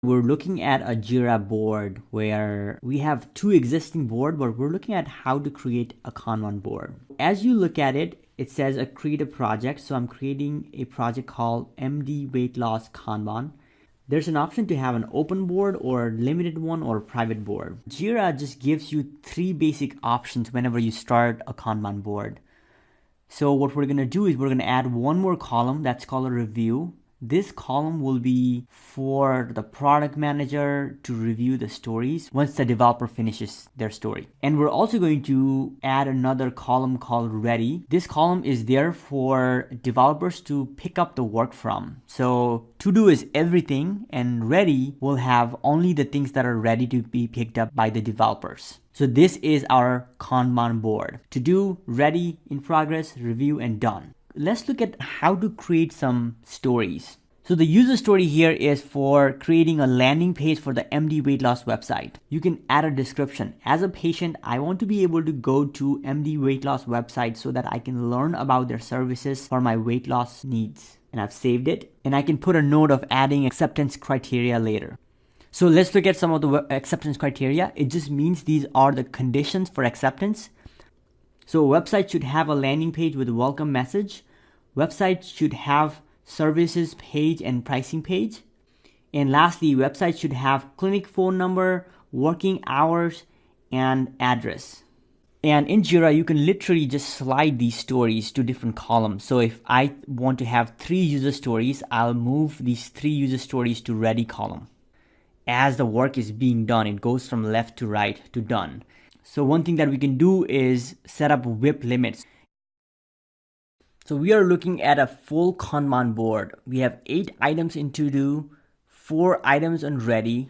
We're looking at a Jira board where we have two existing boards, but we're looking at how to create a Kanban board. As you look at it, it says create a project. So I'm creating a project called MD Weight Loss Kanban. There's an option to have an open board or limited one or private board. Jira just gives you three basic options whenever you start a Kanban board. So what we're going to do is we're going to add one more column that's called a review. This column will be for the product manager to review the stories once the developer finishes their story. And we're also going to add another column called ready. This column is there for developers to pick up the work from. So to do is everything, and ready will have only the things that are ready to be picked up by the developers. So this is our Kanban board. To do, ready, in progress, review, and done. Let's look at how to create some stories. So the user story here is for creating a landing page for the MD weight loss website. You can add a description. As a patient, I want to be able to go to MD weight loss website so that I can learn about their services for my weight loss needs. And I've saved it. And I can put a note of adding acceptance criteria later. So let's look at some of the acceptance criteria. It just means these are the conditions for acceptance. So a website should have a landing page with a welcome message. Website should have services page and pricing page. And lastly, website should have clinic phone number, working hours, and address. And in Jira, you can literally just slide these stories to different columns. So if I want to have 3 user stories, I'll move these 3 user stories to ready column. As the work is being done, it goes from left to right to done. So one thing that we can do is set up WIP limits. So we are looking at a full Kanban board. We have 8 items in to do, 4 items on ready,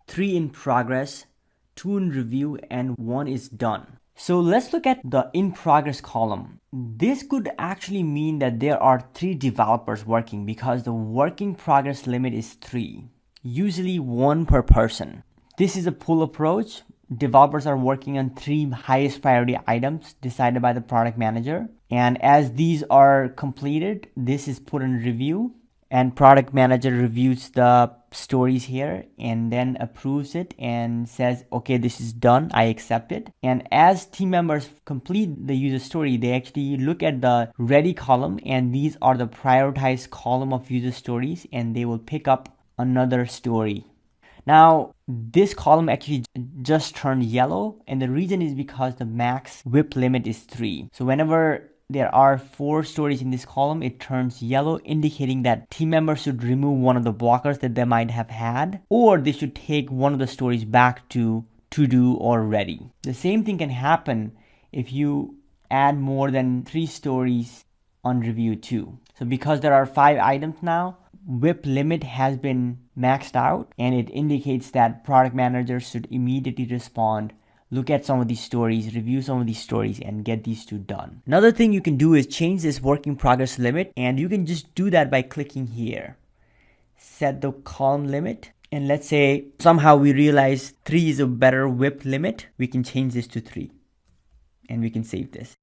3 in progress, 2 in review, and 1 is done. So let's look at the in progress column. This could actually mean that there are 3 developers working because the working progress limit is 3, usually 1 per person. This is a pull approach. Developers are working on 3 highest priority items decided by the product manager. And as these are completed, this is put in review, and product manager reviews the stories here and then approves it and says, okay, this is done, I accept it. And as team members complete the user story, they actually look at the ready column, and these are the prioritized column of user stories, and they will pick up another story. Now, this column actually just turned yellow, and the reason is because the max WIP limit is 3. So whenever there are 4 stories in this column, it turns yellow, indicating that team members should remove one of the blockers that they might have had, or they should take one of the stories back to do or ready. The same thing can happen if you add more than 3 stories on review too. So because there are 5 items now, WIP limit has been maxed out, and it indicates that product managers should immediately respond, look at some of these stories, review some of these stories, and get these 2 done. Another thing you can do is change this working progress limit, and you can just do that by clicking here. Set the column limit, and let's say somehow we realize 3 is a better WIP limit. We can change this to 3, and we can save this.